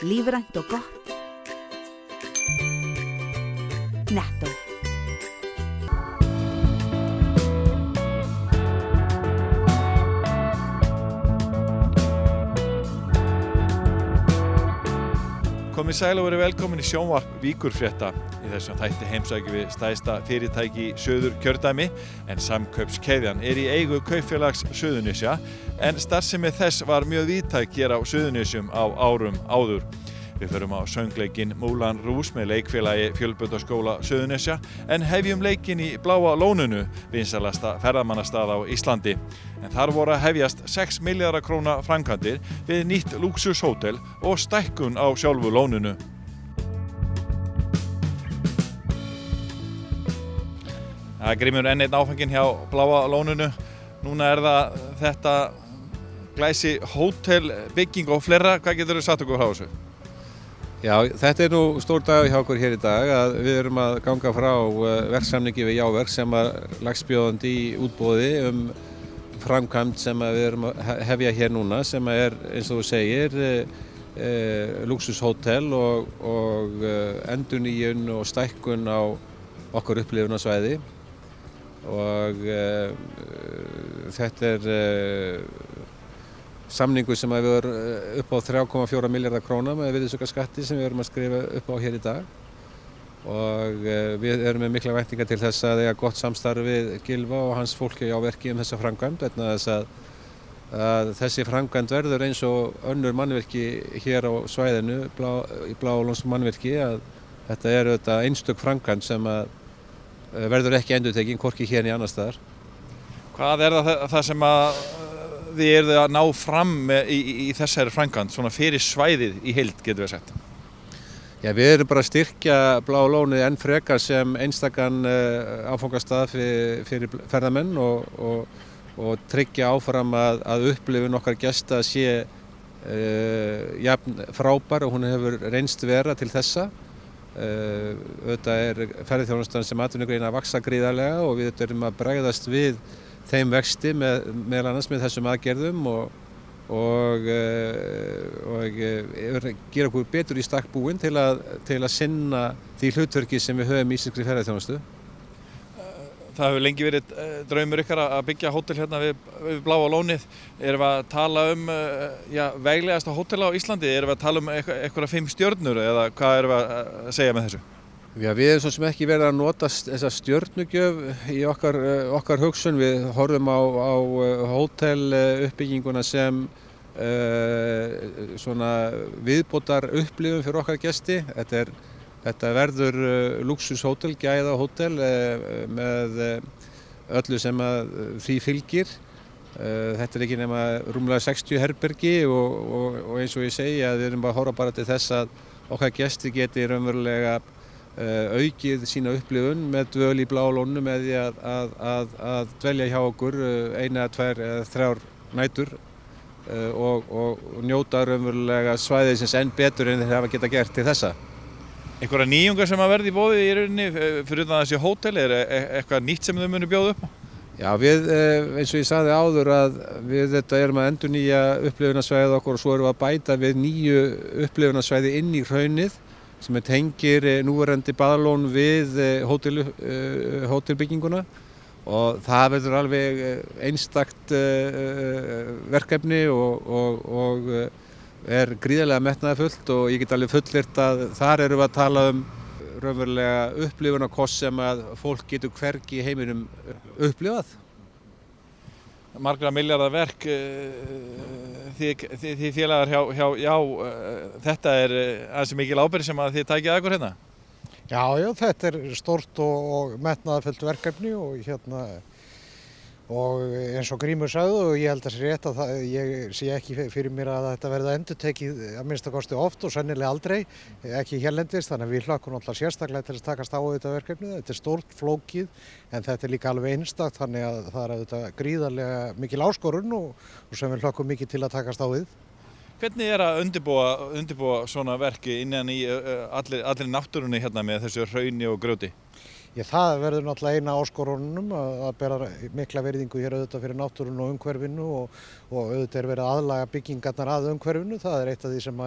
lífrænt og gott. Netto. Komið sæl og verið velkomin í sjónvarp Víkurfrétta. Í þessum þætti heimsækjum við stærsta fyrirtæki í Suðurkjördæmi en Samkaupskeðjan í eigu Kaupfélags Suðurnesja en starfsemi þess var mjög víðtæk hér á Suðurnesjum á árum áður. Við förum á söngleikinn Moulin Rouge með leikfélagi Fjölbrautaskóla Suðurnesja en hefjum leikinn í Bláa lóninu, vinsælasta ferðamannastað á Íslandi. En þar voru að hefjast 6 milljarða króna framkvæmdir við nýtt lúxushótel og stækkun á sjálfu lóninu. Það grímur enn einn áfanginn hjá Bláa lóninu. Núna það þetta glæsi hótelbygging og fleira. Hvað geturðu sagt okkur frá þessu? Já, þetta nú stór dag hjá okkur hér í dag að við erum að ganga frá verksamningi við Jáverk sem lagstbjóðandi í útboði framkvæmd sem við erum að hefja hér núna sem eins og þú segir lúxushótel og endurnýjun og stækkun á okkar upplifunarsvæði og þetta samningur sem við erum upp á 3,4 milljarða króna með virðisaukaskatti sem við erum að skrifa upp á hér í dag og við erum með mikla væntingar til þess að eiga gott samstarf við Gylfa og hans fólki á verki þessa framkvæmd vegna þess að þessi framkvæmd verður eins og önnur mannvirki hér á svæðinu í Bláalóns mannvirki að þetta þetta einstök framkvæmd sem verður ekki endurtekin hvorki hér né annars staðar. Hvað það sem þið eruð að ná fram í þessari framkvæmd, svona fyrir svæðið í heild, getum við sagt? Já, við erum bara að styrkja Bláa lónið enn frekar sem einstakan áfangastað fyrir ferðamenn og tryggja áfram að upplifun okkar gesta sé jafn frábær og hún hefur reynst vera til þessa. Auðvitað ferðaþjónustan sem atvinnugrein að vaxa gríðarlega og við erum að bregðast við þeim vexti meðal annars með þessum aðgerðum og gera okkur betur í stakk búin til að sinna því hlutverki sem við höfum í íslenskri ferðaþjónustu. Það hefur lengi verið draumur ykkar að byggja hótel hérna við Bláa lónið. Erum við að tala veglegasta hótel á Íslandi? Erum við að tala einhverja 5 stjörnur eða hvað erum við að segja með þessu? Já, við erum svo sem ekki verið að nota þessa stjörnugjöf í okkar hugsun. Við horfum á hóteluppbygginguna sem svona viðbótar upplifun fyrir okkar gesti. Þetta verður lúxushótel, gæðahótel með öllu sem því fylgir. Þetta ekki nema rúmlega 60 herbergi og eins og ég segi að við erum að horfa bara til þess að okkar gesti geti raunverulega aukið sína upplifun með dvöl í Bláa lóninu með því að dvelja hjá okkur 1, 2 eða 3 nætur og njóta raunverulega svæðisins enn betur en þeir hafa getað gert til þessa. Einhverja nýjungar sem að verði í boði í rauninni fyrir utan þessi hótel, eitthvað nýtt sem þau munu bjóða upp á? Já, við, eins og ég sagði áður að við erum að endurnýja upplifunarsvæðið okkur og svo erum við að bæta við nýju upplifunarsvæði inn í hraunið sem tengir núverandi baðalón við hótelbygginguna og það verður alveg einstakt verkefni og gríðarlega metnaðarfullt og ég get alveg fullyrt að þar erum við að tala raunverulega upplifunarkost sem að fólk getur hvergi í heiminum upplifað. Margra milljarða verk, þið félagar hjá þetta aðeins mikil ábyrgð sem að þið takið að ykkur hérna? Já, þetta stórt og metnaðarfullt verkefni og eins og Grímur sagði og ég held að sé rétt að ég sé ekki fyrir mér að þetta verði endurtekið að minnsta kosti oft og sennilega aldrei, ekki hérlendis, þannig að við hlökkum alltaf sérstaklega til að takast á þetta verkefni. Þetta stórt, flókið, en þetta líka alveg einstakt, þannig að það þetta gríðarlega mikil áskorun og sem við hlökkum mikið til að takast á við. Hvernig að undirbúa svona verki innan í allir náttúrunni hérna með þessu hrauni og grjóti? Það verður náttúrulega eina áskorunum að bera mikla virðingu hér auðvitað fyrir náttúrunni og umhverfinu og auðvitað verið að aðlaga byggingarnar að umhverfinu. Það eitt af því sem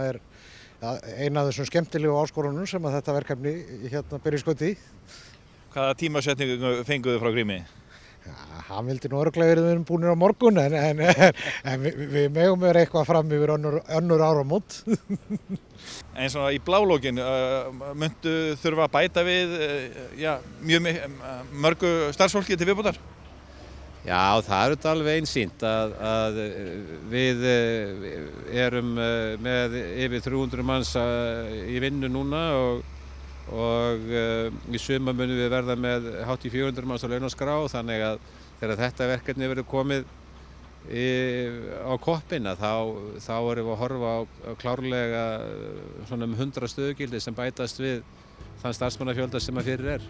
eina af þessum skemmtilegu áskorunum sem að þetta verkefni hérna ber í skauti. Hvaða tímasetningu fenguðu frá Grími? Ja, hann vildi nú örugglega verið við erum búinir á morgun en við megum vera eitthvað fram yfir önnur áramót. En svona í blálókin, myndu þurfa að bæta við mörgu starfsfólki til viðbótar? Já, það er þetta alveg einsýnt að við erum með yfir 300 manns í vinnu núna og í sumar munum við verða með hátt í 400 manns á launaskrá, þannig að þegar þetta verkefni verður komið á koppinn þá erum við að horfa á klárlega svona 100 stöðugildi sem bætast við þann starfsmannafjölda sem að fyrir er.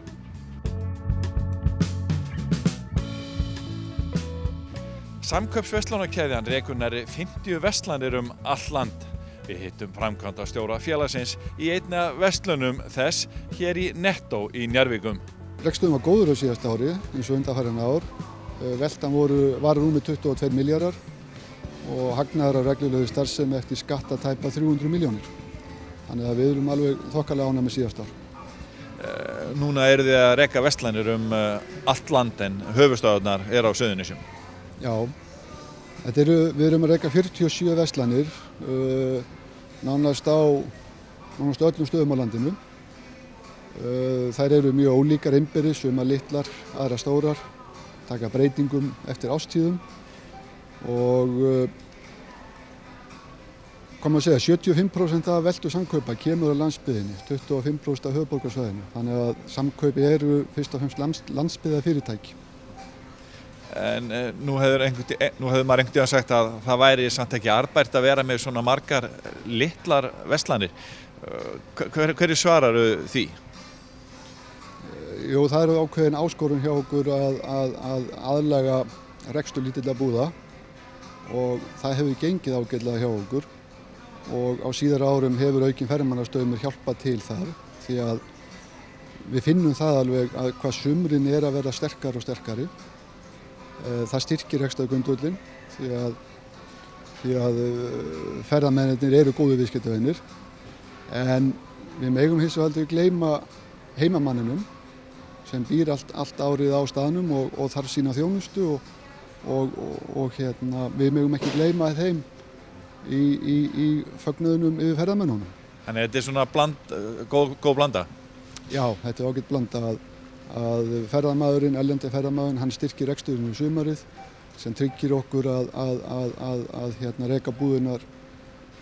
Samkaupsverslunarkeðjan rekur nærri 50 verslanir all land. Við hittum framkvæmdastjóra félagsins í einni af verslunum þess hér í Nettó í Njarðvíkum. Reksturinn var góður á síðasta ári eins og undanfarin ár. Veltan var rúmir 22 milljarðar og hagnaður af reglulegu starfsemi eftir skatta tæpa 300 milljónir. Þannig að við erum alveg þokkalega ánægð með síðasta ár. Núna eru þið að reka verslanir allt land en höfuðstöðvarnar á Suðurnesjum. Já, við erum að reka 47 verslanir, nánast öllum stöðum á landinu. Þær eru mjög ólíkar innbyrðis, sumar litlar, aðrar stórar, taka breytingum eftir ástíðum og koma að segja 75% af veltu samkaupa kemur á landsbyggðinni, 25% af höfuðborgarsvæðinu. Þannig að samkaupi eru fyrst og fremst landsbyggðarfyrirtæki. En nú hefur maður einhvern tímann sagt að það væri samt ekki arðbært að vera með svona margar litlar verslanir. Hverju svararu því? Jú, það eru ákveðin áskorun hjá okkur að aðlaga rekstur lítilla búða og það hefur gengið ágætlega hjá okkur og á síðara árum hefur aukin ferðamannastöðumir hjálpað til þar því að við finnum það alveg að hvað sumrin er að vera sterkari og sterkari. Það styrkir rekstrargrundvöllinn því að ferðamennirnir eru góðir viðskiptavinir en við megum hins vegar aldrei gleyma heimamanninum sem býr allt árið á staðnum og þarf sína þjónustu og við megum ekki gleyma þeim í fögnuðinum yfir ferðamennunum. Þannig að þetta er svona góð blanda? Já, þetta er ágætt blanda að ferðamaðurinn, erlendi ferðamaðurinn, hann styrkir reksturinn í sumarið sem tryggir okkur að reka búðirnar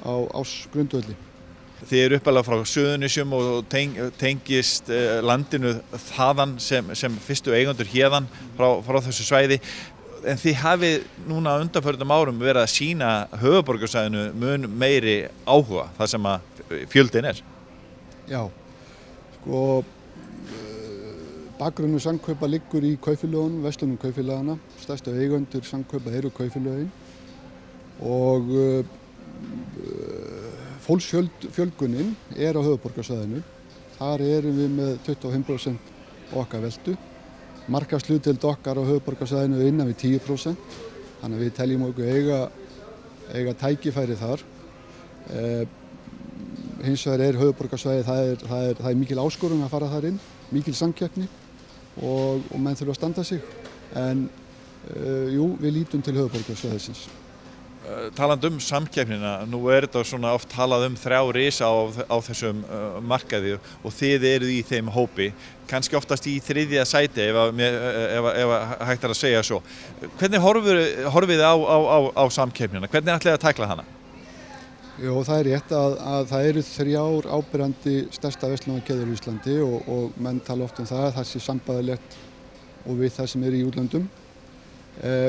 á ársgrundvelli. Þið eru uppalega frá Suðurnesjum og tengist landinu þaðan sem fyrstu eigendur héðan frá þessu svæði. En þið hafið núna á undanförnum árum verið að sýna höfuðborgarsvæðinu mun meiri áhuga þar sem að fjöldin er. Já, sko bakgrunnur samkaupa liggur í kaupfélögunum, verslunum kaupfélagana. Stærstu eigendur samkaupa eru kaupfélögin og fólksfjölgunin er á höfuðborgarsvæðinu. Þar erum við með 25% okkar veltu. Markaðshlutdeild okkar á höfuðborgarsvæðinu er innan við 10%. Þannig að við teljum okkur eiga tækifæri þar. Hins vegar er höfuðborgarsvæði, það er mikil áskorun að fara þar inn, mikil samkeppni og menn þurfa að standa sig. En jú, við lítum til höfuðborgarsvæðisins. Talandi samkeppnina, nú er þetta svona oft talað 3 risa á þessum markaði og þið eruð í þeim hópi, kannski oftast í 3. sæti ef hægt að segja svo. Hvernig horfið þið á samkeppnina? Hvernig ætlið að tækla hana? Jú, það er rétt að það eru 3 áberandi stærsta verslunarkeðjur í Íslandi og menn tala oft það sé sambærilegt og við það sem er í útlöndum.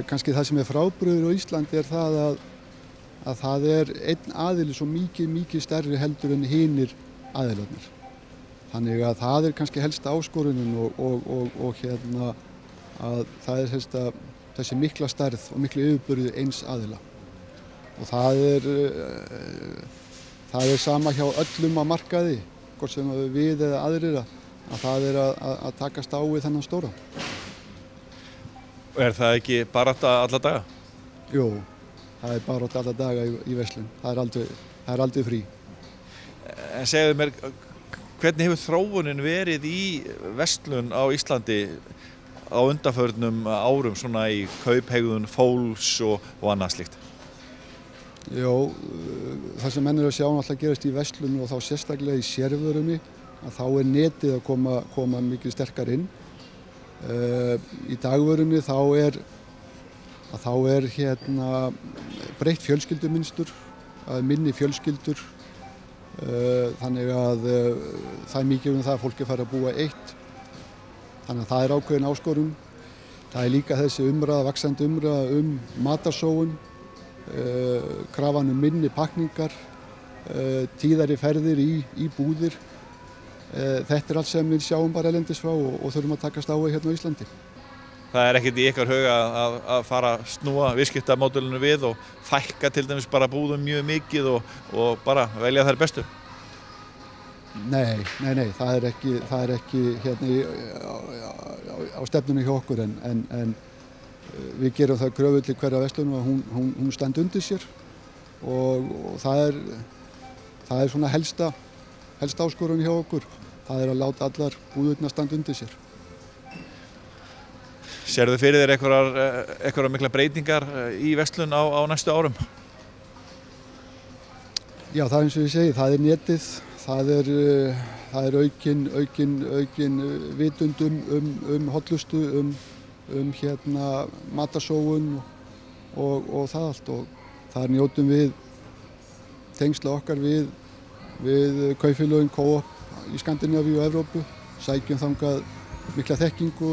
Kannski það sem er frábrugður á Íslandi er það að það er einn aðili svo mikið stærri heldur en hinir aðilarnir. Þannig að það er kannski helsta áskorunin og að það er þessi mikla stærð og miklu yfirburði eins aðila. Og það er sama hjá öllum á markaði, hvort sem við eða aðrir, að það er að takast á við þennan stóra. Og er það ekki barátta alla daga? Jú, það er barátta alla daga í verslun. Það er aldrei frí. En segðu mér, hvernig hefur þróunin verið í verslun á Íslandi á undanförnum árum svona í kauphegðun fólks og annað slíkt? Jó, það sem menn að sjá alltaf gerast í verslun og þá sérstaklega í sérvörunni, að þá netið að koma mikið sterkar inn. Í dagvörunni þá er breytt fjölskyldumynstur, minni fjölskyldur, þannig að það er mikið það að fólk er farið að búa eitt. Þannig að það er ákveðin áskorun. Það er líka þessi vaxandi umræða matarsóun, krafan minni pakningar, tíðari ferðir í búðir. Þetta allt sem við sjáum bara erlendis frá og þurfum að takast á hérna á Íslandi. Það er ekkert í ykkar huga að fara að snúa viðskiptamódelinu við og fækka til dæmis bara búðum mjög mikið og bara velja þær bestu? Nei, það er ekki hérna á stefnunni hjá okkur en við gerum það kröfu til hverja verslun og hún standi undir sér og það er svona helsta áskorun hjá okkur. Það er að láta allar búðirnar standa undir sér. Sérðu fyrir þér einhverjar miklar breytingar í verslun á næstu árum? Já, það er eins og ég segi, það er netið, það er aukin vitund hollustu, hérna matarsóun og það allt og þar njótum við tengsla okkar við kaupfélögin Coop í Skandinavíu og Evrópu, sækjum þangað mikla þekkingu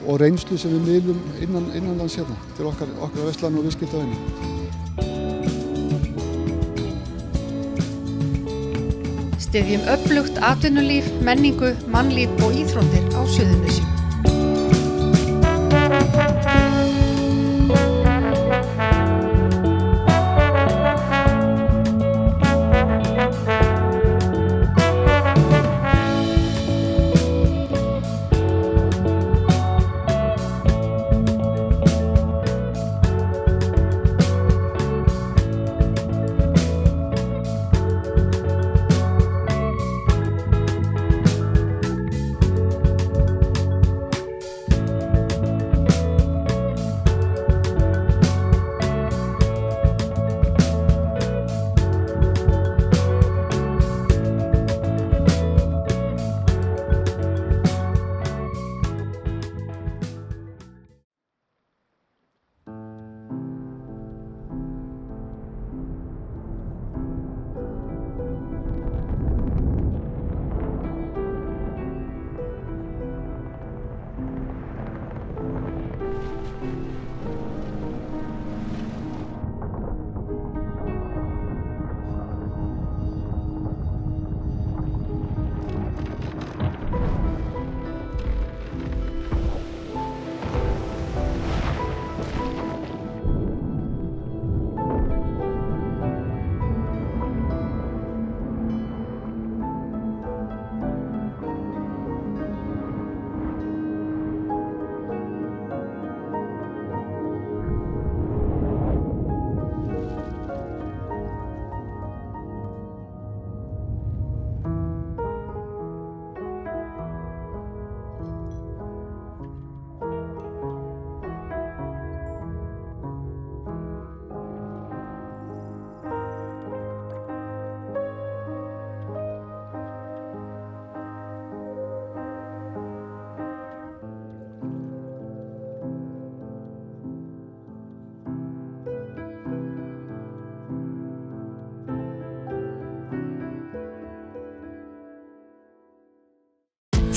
og reynslu sem við miðlum innanlands hérna til okkar verslan og viðskiptavini. Styðjum öflugt atvinnulíf, menningu, mannlíf og íþróttir á Suðurnesjum.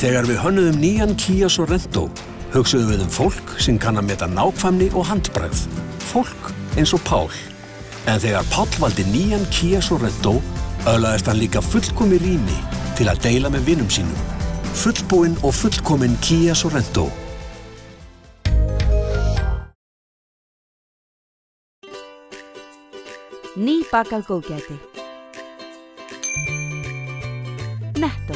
Þegar við hönnuðum nýjan Kia Sorento, hugsuðum við fólk sem kann að meta nákvæmni og handbragð. Fólk eins og Pál. En þegar Páll valdi nýjan Kia Sorento, öðlaðist hann líka fullkomin rými til að deila með vinum sínum. Fullbúinn og fullkomin Kia Sorento. Nýbakað góðgæti. Netto.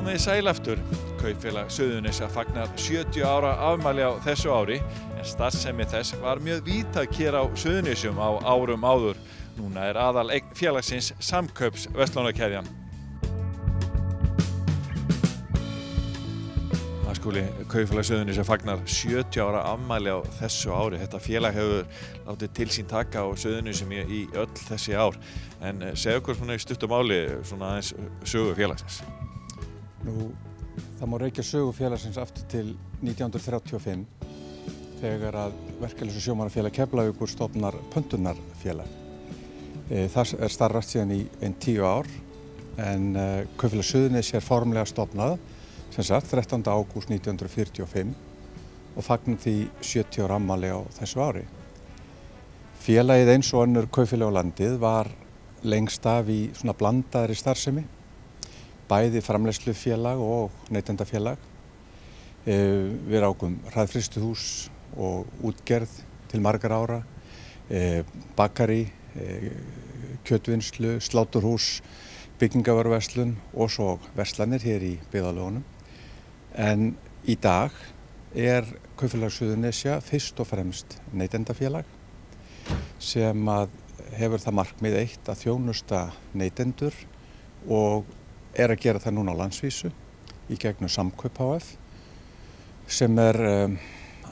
Komið sæl aftur. Kaupfélag Suðurnesja fagnar 70 ára afmæli á þessu ári, en starfsemi þess var mjög víðtæk hér á Suðurnesjum á árum áður. Núna er aðal eign félagsins Samkaups verslanakeðjan. Kaupfélag Suðurnesja fagnar 70 ára afmæli á þessu ári. Þetta félag hefur látið til sín taka á Suðurnesjum í öll þessi ár. En segja okkur svona í stuttu máli svona aðeins sögu félagsins. Nú, það má rekja sögu félagsins aftur til 1935 þegar að Verkalýðs- og sjómannafélag Keflavíkur stofnar pöntunarfélag. Það er starfrækt síðan í 10 ár en Kaupfélag Suðurnesja er formlega stofnað 13. ágúst 1945 og fagnar því 70 ára afmæli á þessu ári. Félagið eins og önnur kaupfélög á landið var lengst af í svona blandaðri starfsemi, bæði framleiðslufélag og neytendafélag. Við rákum hraðfrystuhús og útgerð til margar ára, bakari, kjötvinnslu, sláturhús, byggingarvöruverslun og svo verslanir hér í byggðarlögunum. En í dag er Kaupfélag Suðurnesja fyrst og fremst neytendafélag sem að hefur það markmið eitt að þjónusta neytendur og er að gera það núna á landsvísu í gegnum Samkaup HF sem er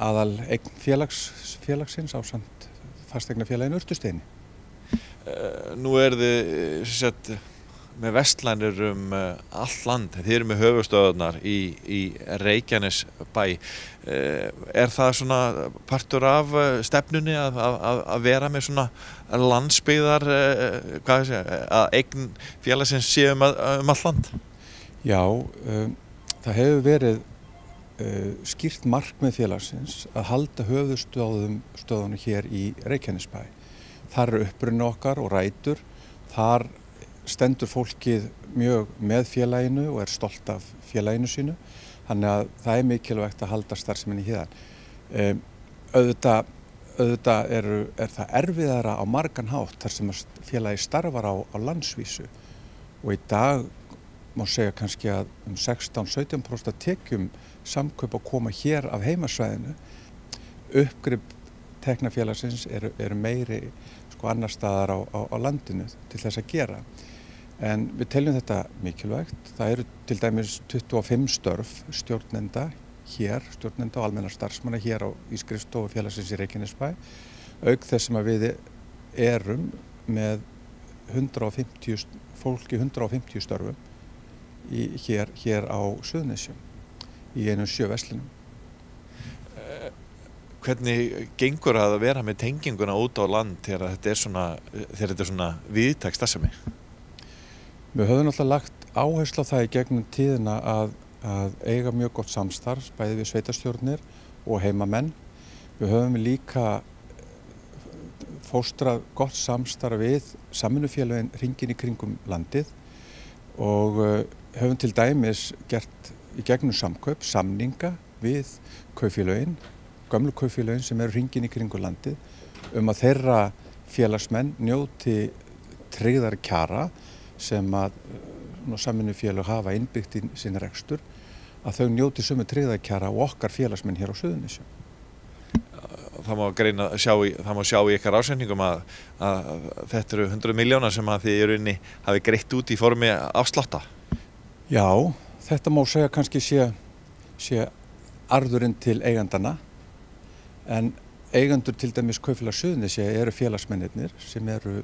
aðal eign félagsins ásamt fasteignafélaginu Urtusteini. Nú þið með verslanir allt land. Þið eru með höfuðstöðvarnar í Reykjanesbæ. Er það svona partur af stefnunni að vera með svona landsbyggðar, að eign félagsins sé allt land? Já, það hefur verið skýrt markmið félagsins að halda höfuðstöðvarnar hér í Reykjanesbæ. Þar eru uppruni okkar og rætur. Þar stendur fólkið mjög með félaginu og er stolt af félaginu sínu. Þannig að það er mikilvægt að halda starfseminni héðan. Auðvitað er það erfiðara á margan hátt þar sem félagi starfar á landsvísu. Og í dag má segja kannski að 16–17% tekjum Samkaup að koma hér af heimasvæðinu. Uppgrip teknafélagsins eru meiri annar staðar á landinu til þess að gera. En við teljum þetta mikilvægt. Það eru til dæmis 25 störf stjórnenda og almenna starfsmanna hér í skrifstofu félagsins í Reykjanesbæ, auk þess sem að við erum með 150 störfum hér á Suðurnesjum í einum 7 verslunum. Hvernig gengur að vera með tenginguna út á land þegar þetta er svona víðtæk starfsemi? Við höfum náttúrulega lagt áherslu á það í gegnum tíðina að eiga mjög gott samstarf, bæði við sveitarstjórnir og heimamenn. Við höfum líka fóstrað gott samstarf við samvinnufélögin hringinn í kringum landið og höfum til dæmis gert í gegnum Samkaup samninga við kaupfélögin, gömlu kaupfélögin sem eru hringinn í kringum landið að þeirra félagsmenn njóti tryggðari kjara sem að samvinnufélög hafa innbyggt í sinn rekstur, að þau njóti sömu tryggðari kjara og okkar félagsmenn hér á Suðurnesjum. Það má sjá í ykkar ásetningum að þetta eru 100 milljónar sem að þið í rauninni hafi greitt út í formi afslátta. Já, þetta má segja kannski sé arðurinn til eigandana. En eigendur til dæmis Kaupfélag Suðurnesja eru félagsmennirnir sem eru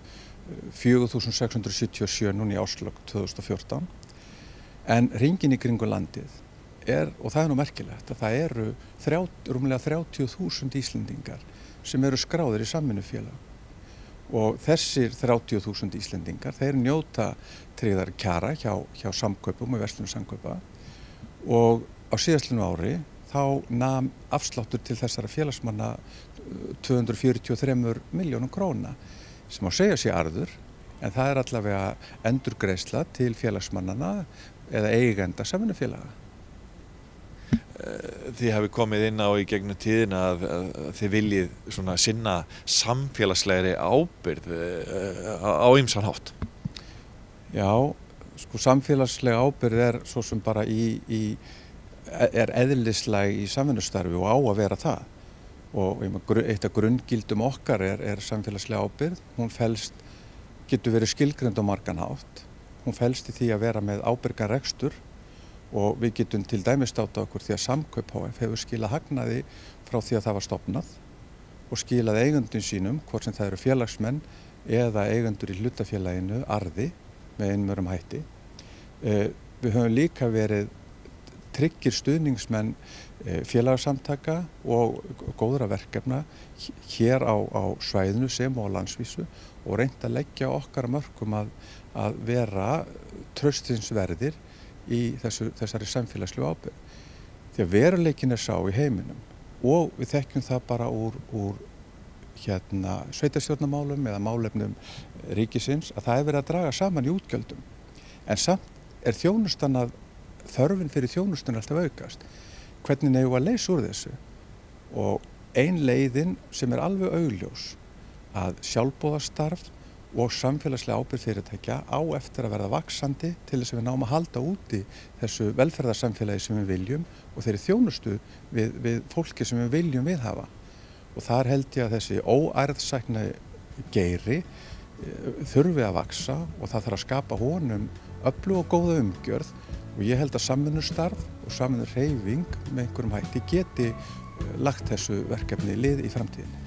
4.677 núna í árslok 2014. En hringinn í kringum landið og það er nú merkilegt að það eru rúmlega 30.000 Íslendingar sem eru skráðir í samvinnufélag. Og þessir 30.000 Íslendingar, þeir njóta tryggðari kjara hjá Samkaupum og verslunum Samkaupa og á síðastlinu ári þá nam afsláttur til þessara félagsmanna 243 milljónum króna sem á segja sé arður, en það er allavega endurgreiðsla til félagsmannana eða eigenda samvinnufélaga. Þið hafi komið inn á í gegnum tíðina að þið viljið svona sinna samfélagslegri ábyrgð á ýmsan hátt. Já, Sko samfélagslega ábyrgð svo sem bara er eðlislæg í samvinnustarfi og á að vera það. Og eitt af grunngildum okkar er samfélagslega ábyrgð. Hún getur verið skilgreind á margan hátt. Hún felst í því að vera með ábyrgan rekstur og við getum til dæmis státa okkur því að Samkaup HF hefur skilað hagnaði frá því að það var stofnað og skilað eigendum sínum, hvort sem það eru félagsmenn eða eigendur í hlutafélaginu arði með einmörum hætti. Við höfum líka verið tryggir stuðningsmenn félagasamtaka og góðra verkefna hér á svæðinu sem og á landsvísu og reynt að leggja okkar mörkum að vera traustinsverðir í þessari samfélagslegu ábyrgð. Því að veruleikin sá í heiminum og við þekkjum það bara úr sveitarstjórnarmálum eða málefnum ríkisins að það verið að draga saman í útgjöldum. En samt þjónustan þörfin fyrir þjónustun alltaf aukast. Hvernig eigum við að leysa úr þessu? Og ein leiðin sem alveg augljós að sjálfboðastarf og samfélagslega ábyrgð fyrirtækja á eftir að verða vaxandi til þess að við náum að halda úti þessu velferðarsamfélagi sem við viljum og þeirri þjónustu við fólki sem við viljum viðhafa. Og þar held ég að þessi óærðsækna geiri þurfi að vaxa og það þarf að skapa honum öflug og góða umgjörð og ég held að samvinnustarf og samvinnuhreyfing með einhverjum hætti geti lagt þessu verkefni lið í framtíðinni.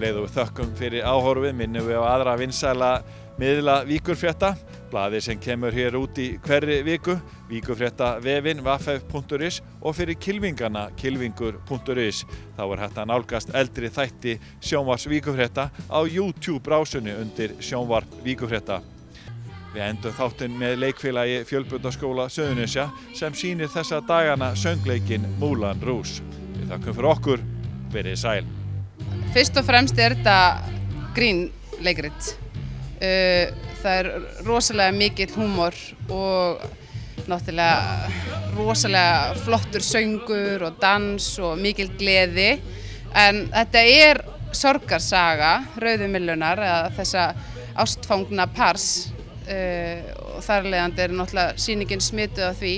Leið og við þökkum fyrir áhorfið minnum við á aðra vinsæla miðla Víkurfrétta, blaðið sem kemur hér út í hverri viku, Víkurfréttavefinn vff.is og fyrir kylfingana kylfingur.is. Þá hægt að nálgast eldri þætti sjónvarps Víkurfrétta á YouTube-brásunni undir sjónvarp Víkurfrétta. Við endum þáttinn með leikfélagi Fjölbrautaskóla Suðurnesja sem sýnir þessa dagana söngleikinn Moulin Rouge. Við þökkum fyrir okkur, verið sæl. Fyrst og fremst þetta grínleikrit. Það rosalega mikill húmor og náttúrulega rosalega flottur söngur og dans og mikil gleði. En þetta sorgarsaga Rauðu Millunar eða þessa ástfangna pars og þar af leiðandi náttúrulega sýningin smituð af því.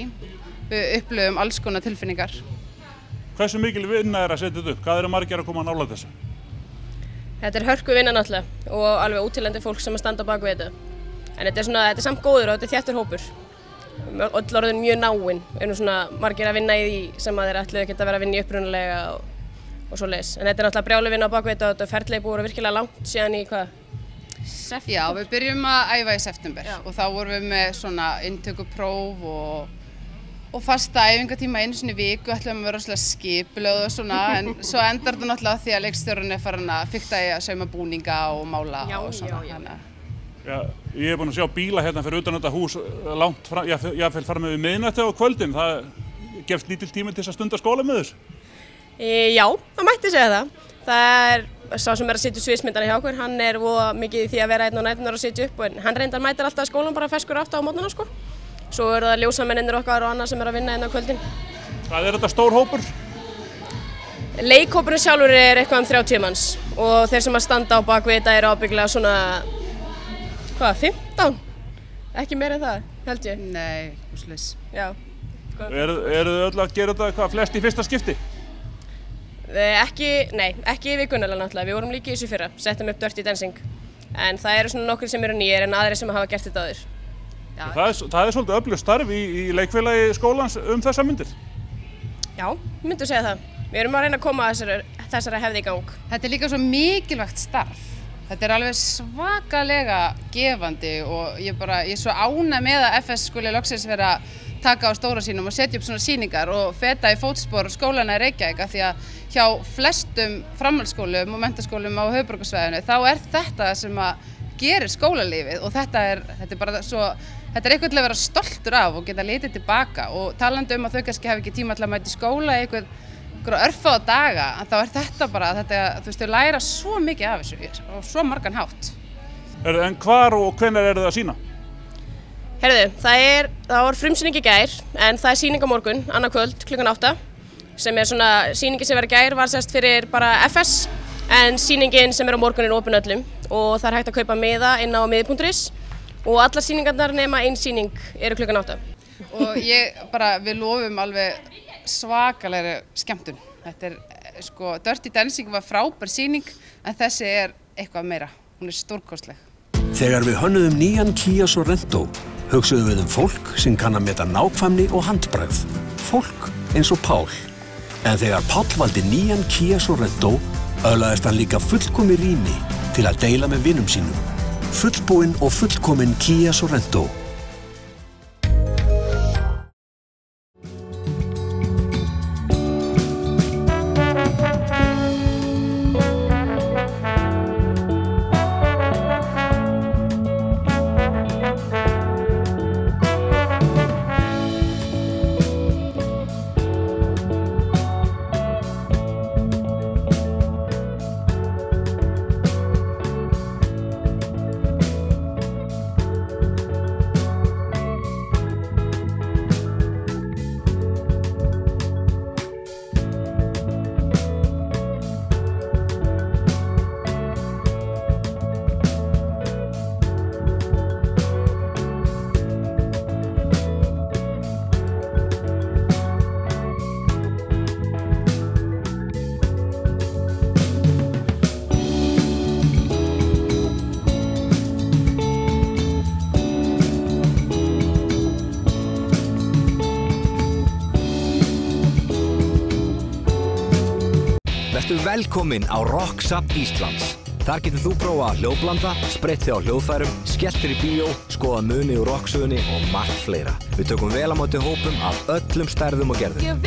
Við upplifum alls konar tilfinningar. Hversu mikil vinna að setja þetta upp? Hvað margir að koma að nálægt þessu? Þetta hörku vinna náttúrulega og alveg útilendi fólk sem að standa bak við þetta. En þetta er samt góður og þetta þéttur hópur. Öll orðin mjög náin, svona margir að vinna í því sem að þeir ætluðu ekkert að vera að vinna í upprunalega og svoleiðis. En þetta náttúrulega brjálu vinna á bak við þetta og þetta ferlið búið virkilega langt síðan í hvað? September. Já, við byrjum að æfa í september og þá vorum við með svona inntökupróf og fasta æfingatíma einu sinni í viku, ætlum að vera rosalega skipulögð og svona, en svo endar þetta náttúrulega því að leikstjórinn farin að fikta í að sauma búninga og mála og svona. Já, ég búinn að sjá bíla hérna fyrir utan þetta hús langt fram, ég fer fram með miðnætti á kvöldin, það gefst lítill tími til þess að stunda skóla með þessu? Já, það mætti segja það. Það sá sem að setja sviðsmyndana hjá okkur, hann voða mikið í því að vera einn á nætunar og setja upp, en hann reyndar mætir alltaf í skólan bara ferskur 8 á mótnana sko. Svo það ljósamennir okkar og annað sem að vinna hérna á kvöldin. Hvað þetta stór hópur? Leikhópurinn sjálfur eitthvað 30 manns og þeir sem að standa á bakvið þetta ábyggilega svona, 15? Ekki meira en það, held ég. Nei, úrslis. Já. Eru þið öll að gera þetta flest í fyrsta skipti? Ekki vikunalega náttúrulega. Við vorum líka í þessu fyrra, settum upp Dirty Dancing. En það svona nokkur sem eru nýjir en aðrir sem hafa gert þetta áður. Það svolítið öflugt starf í leikfélagi skólans þessar myndir? Já, myndum segja það. Við erum að reyna að koma þessari hefði í gang. Þetta líka svo mikilvægt starf. Þetta alveg svakalega gefandi og ég svo ánægð með að FS skuli loksins vera að taka á stóra sínum og setja upp svona sýningar og feta í fótspor skólana í Reykjavík af því að hjá flestum framhaldsskólum og menntaskólum á höfuðborgarsvæðinu þá þetta sem að gerir skólalífið og þetta bara svo þetta eitthvað til að vera stoltur af og geta litið tilbaka og talandi að þau kannski hafi ekki tíma til að mæta í skóla í einhverja örfáa daga, þá þetta bara, þú veist, þau læra svo mikið af þessu og svo margan hátt. En hvar og hvenær það að sýna? Heyrðu, það var frumsýning í gær, en það sýning á morgun, annað kvöld, klukkan 8, sem svona, sýningi sem var í gær var sérst fyrir bara FS En sýningin sem á morgun opin öllum og það hægt að kaupa miða inn á miði.is og allar sýningarnar nema ein sýning eru klukkan 8. Og við lofum alveg svakalegri skemmtun. Þetta sko, Dirty Dancing var frábær sýning en þessi eitthvað meira. Hún stórkostleg. Þegar við hönnuðum nýjan Kia Sorento hugsuðum við fólk sem kann að meta nákvæmni og handbragð. Fólk eins og Pál. En þegar Páll valdi nýjan Kia Sorento öðlaðist hann líka fullkomi rými til að deila með vinum sínum. Fullbúinn og fullkomin Kia Sorento. Vertu velkominn á Rock Safn Íslands. Þar getur þú prófað að hljóðblanda, spreytt þig á hljóðfærum, skellt þér í bíó, skoða muni úr rocksögunni og margt fleira. Við tökum vel á móti hópum af öllum stærðum og gerðum.